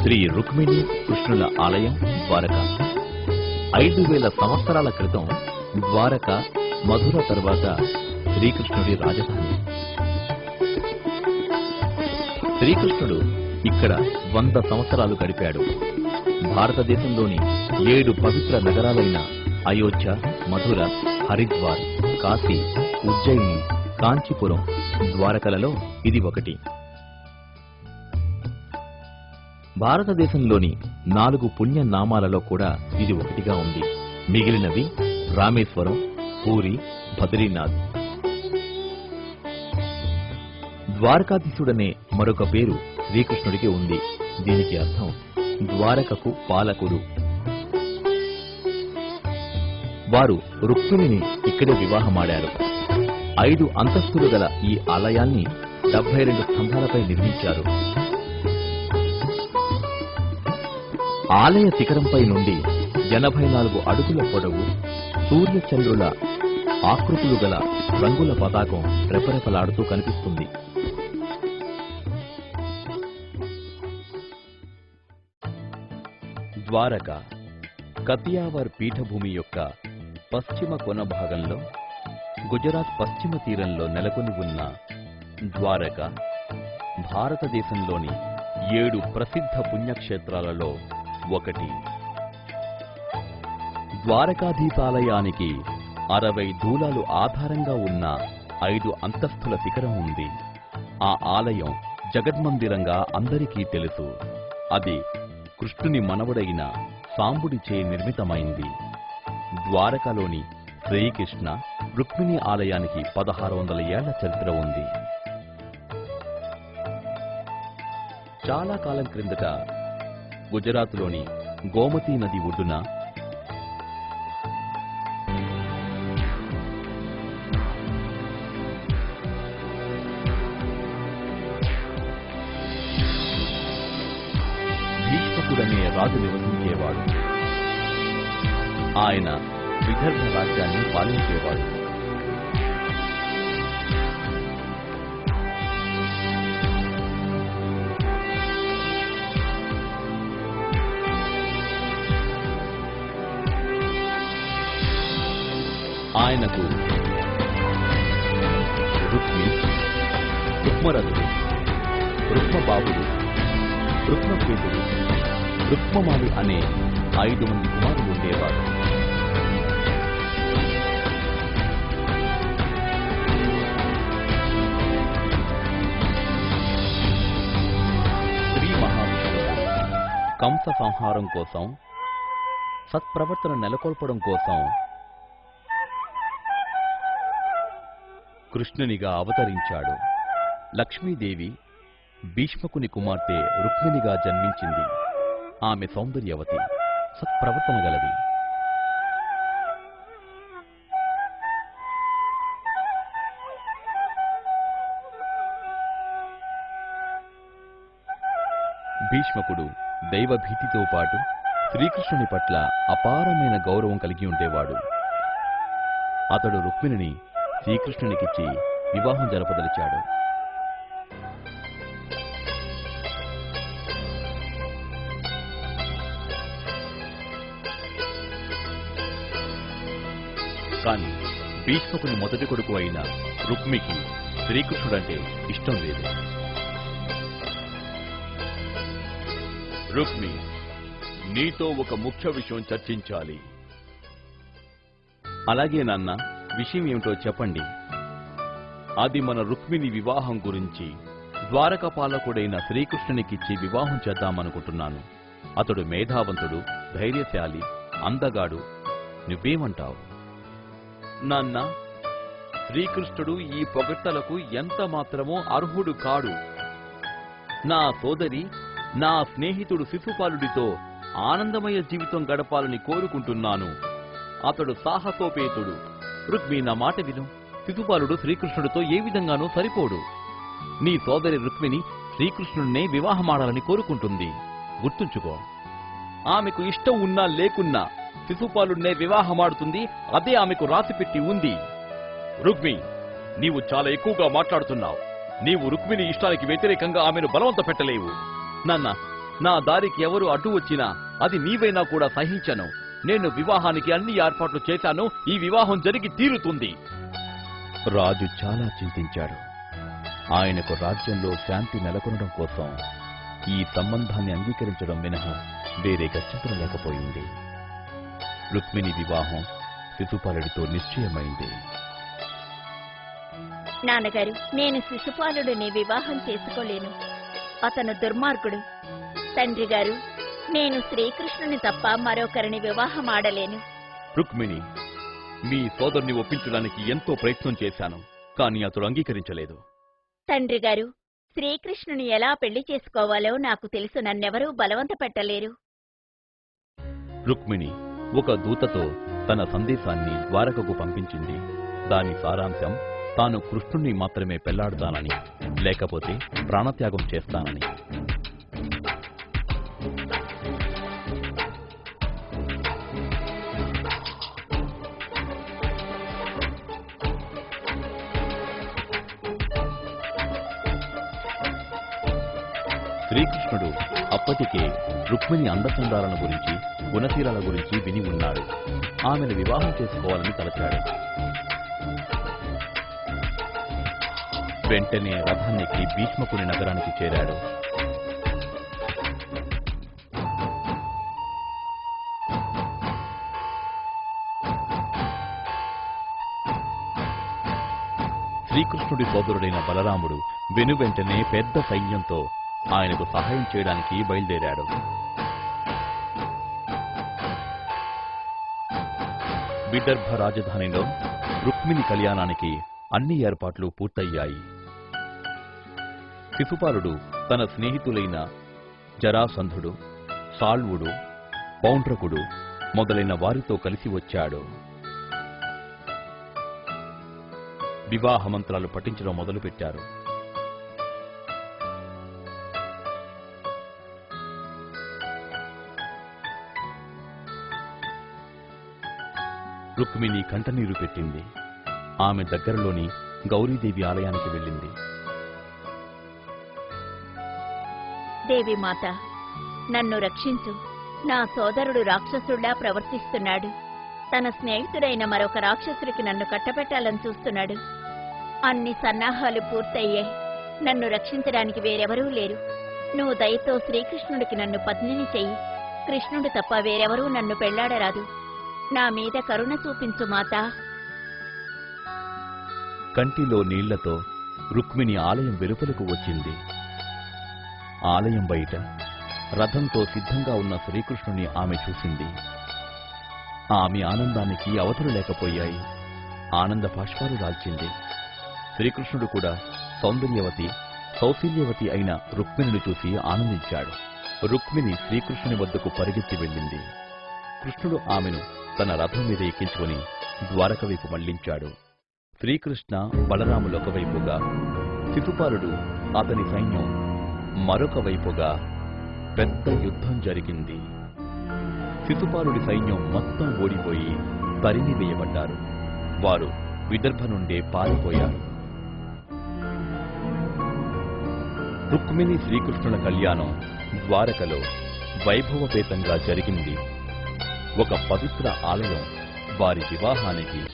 శ్రీ రుక్మిణి కృష్ణుల ఆలయం ద్వారక. 5000 సంవత్సరాల క్రితం ద్వారక మధుర తర్వాత శ్రీకృష్ణుడి రాజధాని. శ్రీకృష్ణుడు ఇక్కడ 100 సంవత్సరాలు గడిపాడు. భారతదేశంలోని 7 పవిత్ర నగరాలైన అయోధ్య, మధుర, హరిద్వార్, కాశీ, ఉజ్జయిని, కాంచీపురం, ద్వారకలలో ఇది ఒకటి. భారతదేశంలోని 4 పుణ్య నామాలలో కూడా ఇది ఒకటిగా ఉంది. మిగిలినవి రామేశ్వరం, పూరి, బద్రీనాథ్. ద్వారకాధీశుడనే మరొక పేరు శ్రీకృష్ణుడికి ఉంది. దీనికి అర్థం ద్వారకకు పాలకుడు. వారు రుక్మిణిని ఇక్కడే వివాహమాడారు. 5 అంతస్తులు గల ఈ ఆలయాన్ని 72 స్తంభాలపై నిర్మించారు. ఆలయ శిఖరంపై నుండి 84 అడుగుల పొడవు, సూర్యచంద్రుల ఆకృతులు గల రంగుల పతాకం రెపరెపలాడుతూ కనిపిస్తుంది. ద్వారక కతియావర్ పీఠభూమి యొక్క పశ్చిమ కొన భాగంలో గుజరాత్ పశ్చిమ తీరంలో నెలకొని ఉన్న ద్వారక భారతదేశంలోని 7 ప్రసిద్ధ పుణ్యక్షేత్రాలలో ఒకటి. ద్వారకాధీశాలయానికి 60 దూలాలు ఆధారంగా ఉన్న 5 అంతస్తుల శిఖరం ఉంది. ఆ ఆలయం జగద్మందిరంగా అందరికీ తెలుసు. అది కృష్ణుని మనవడైన సాంబుడిచే నిర్మితమైంది. ద్వారకలోని శ్రీకృష్ణ రుక్మిణి ఆలయానికి 1600 ఏళ్ల చరిత్ర ఉంది. చాలా కాలం క్రిందట గుజరాత్లోని గోమతీ నది ఒడ్డున భీష్మకుడనే రాజు నివసించేవాడు. ఆయన విదర్భ రాజ్యాన్ని పాలించేవాడు. ఆయనకు రుక్మి, రుక్మరథుడు, రుక్మబాబుడు, రుక్మకేతుడు, రుక్మమాలి అనే 5 మంది కుమారులు ఉండేవారు. శ్రీ మహావిష్ణువు కంస సంహారం కోసం, సత్ప్రవర్తన నెలకొల్పడం కోసం కృష్ణునిగా అవతరించాడు. లక్ష్మీదేవి భీష్మకుని కుమార్తె రుక్మిణిగా జన్మించింది. ఆమె సౌందర్యవతి, సత్ప్రవర్తన గలది. భీష్మకుడు దైవభీతితో పాటు శ్రీకృష్ణుని పట్ల అపారమైన గౌరవం కలిగి ఉండేవాడు. అతడు రుక్మిణిని శ్రీకృష్ణునికిచ్చి వివాహం జరపదలిచాడు. కాని భీష్మకుని మొదటి కొడుకు అయిన రుక్మికి శ్రీకృష్ణుడంటే ఇష్టం లేదు. రుక్మి, నీతో ఒక ముఖ్య విషయం చర్చించాలి. అలాగే నాన్న, విషయం ఏమిటో చెప్పండి. అది మన రుక్మిణి వివాహం గురించి. ద్వారక పాలకుడైన శ్రీకృష్ణునికిచ్చి వివాహం చేద్దామనుకుంటున్నాను. అతడు మేధావంతుడు, ధైర్యశాలి, అందగాడు. నువ్వేమంటావు? నాన్న, శ్రీకృష్ణుడు ఈ పొగడ్తలకు ఎంత మాత్రమో అర్హుడు కాడు. నా సోదరి, నా స్నేహితుడు శిశుపాలుడితో ఆనందమయ జీవితం గడపాలని కోరుకుంటున్నాను. అతడు సాహసోపేతుడు. రుక్మి, నా మాట విను. శిశుపాలుడు శ్రీకృష్ణుడితో ఏ విధంగానూ సరిపోడు. నీ సోదరి రుక్మిణి శ్రీకృష్ణుడినే వివాహమాడాలని కోరుకుంటుంది. గుర్తుంచుకో, ఆమెకు ఇష్టం ఉన్నా లేకున్నా శిశుపాలుడినే వివాహమాడుతుంది. అదే ఆమెకు రాసిపెట్టి ఉంది. రుక్మి, నీవు చాలా ఎక్కువగా మాట్లాడుతున్నావు. నీవు రుక్మిణి ఇష్టానికి వ్యతిరేకంగా ఆమెను బలవంత పెట్టలేవు. నాన్న, నా దారికి ఎవరు అడ్డు వచ్చినా అది నీవైనా కూడా సహించను. నేను వివాహానికి అన్ని ఏర్పాట్లు చేశాను. ఈ వివాహం జరిగి తీరుతుంది. రాజు చాలా చింతించాడు. ఆయనకు రాజ్యంలో శాంతి నెలకొనడం కోసం ఈ సంబంధాన్ని అంగీకరించడం మినహా వేరే గత్యంతరం లేకపోయింది. రుక్మిణి వివాహం శిశుపాలుడితో నిశ్చయమైంది. నాన్నగారు, నేను శిశుపాలుడిని వివాహం చేసుకోలేను. అతను దుర్మార్గుడు. తండ్రి గారు, నేను శ్రీకృష్ణుని తప్ప మరొకరిని వివాహం ఆడలేను. రుక్మిణి, మీ సోదరుని ఒప్పించడానికి ఎంతో ప్రయత్నం చేశాను, కానీ అతడు అంగీకరించలేదు. తండ్రి గారు, శ్రీకృష్ణుని ఎలా పెళ్లి చేసుకోవాలో నాకు తెలుసు. నన్నెవరూ బలవంత పెట్టలేరు. రుక్మిణి ఒక దూతతో తన సందేశాన్ని ద్వారకకు పంపించింది. దాని సారాంశం తాను కృష్ణుణ్ణి మాత్రమే పెళ్లాడుతానని, లేకపోతే ప్రాణత్యాగం చేస్తానని. శ్రీకృష్ణుడు అప్పటికే రుక్మిణి అందచందాలను గురించి, గుణశీలాల గురించి విని ఉన్నాడు. ఆమెను వివాహం చేసుకోవాలని తలచాడు. వెంటనే రథానికి భీష్మకుని నగరానికి చేరాడు. శ్రీకృష్ణుడి సోదరుడైన బలరాముడు వెనువెంటనే పెద్ద సైన్యంతో ఆయనకు సహాయం చేయడానికి బయలుదేరాడు. విదర్భ రాజధానిలో రుక్మిణి కళ్యాణానికి అన్ని ఏర్పాట్లు పూర్తయ్యాయి. శిశుపాలుడు తన స్నేహితులైన జరాసంధుడు, సాల్వుడు, పౌండ్రకుడు మొదలైన వారితో కలిసి వచ్చాడు. వివాహ మంత్రాలు పఠించడం మొదలుపెట్టారు. రుక్మిణి కంటనీరు పెట్టింది. ఆమె దగ్గరలోని గౌరీదేవి ఆలయానికి వెళ్ళింది. దేవిమాత, నన్ను రక్షించు. నా సోదరుడు రాక్షసుడిలా ప్రవర్తిస్తున్నాడు. తన స్నేహితుడైన మరొక రాక్షసుడికి నన్ను కట్టబెట్టాలని చూస్తున్నాడు. అన్ని సన్నాహాలు పూర్తయ్యాయి. నన్ను రక్షించడానికి వేరెవరూ లేరు. నువ్వు దయతో శ్రీకృష్ణుడికి నన్ను పత్నిని చెయ్యి. కృష్ణుడు తప్ప వేరెవరూ నన్ను పెళ్లాడరాదు. నా మీద కరుణ చూపించు మాతా. కంటిలో నీళ్లతో రుక్మిణి ఆలయం వెలుపలకు వచ్చింది. ఆలయం బయట రథంతో సిద్ధంగా ఉన్న శ్రీకృష్ణుని ఆమె చూసింది. ఆమె ఆనందానికి అవధులు లేకపోయాయి. ఆనంద బాష్పాలు రాల్చింది. శ్రీకృష్ణుడు కూడా సౌందర్యవతి, సౌశీల్యవతి అయిన రుక్మిణిని చూసి ఆనందించాడు. రుక్మిణి శ్రీకృష్ణుని వద్దకు పరిగెత్తి వెళ్ళింది. కృష్ణుడు ఆమెను తన రథం మీద ఎక్కించుకుని ద్వారక వైపు మళ్లించాడు. శ్రీకృష్ణ బలరాములు ఒకవైపుగా, శిశుపాలుడు అతని సైన్యం మరొక వైపుగా పెద్ద యుద్ధం జరిగింది. శిశుపాలుడి సైన్యం మొత్తం ఓడిపోయి తరిమి వేయబడ్డారు. వారు విదర్భ నుండే పారిపోయారు. రుక్మిణి శ్రీకృష్ణుల కళ్యాణం ద్వారకలో వైభవపేతంగా జరిగింది. ఒక పవిత్ర ఆలయం వారి వివాహానికి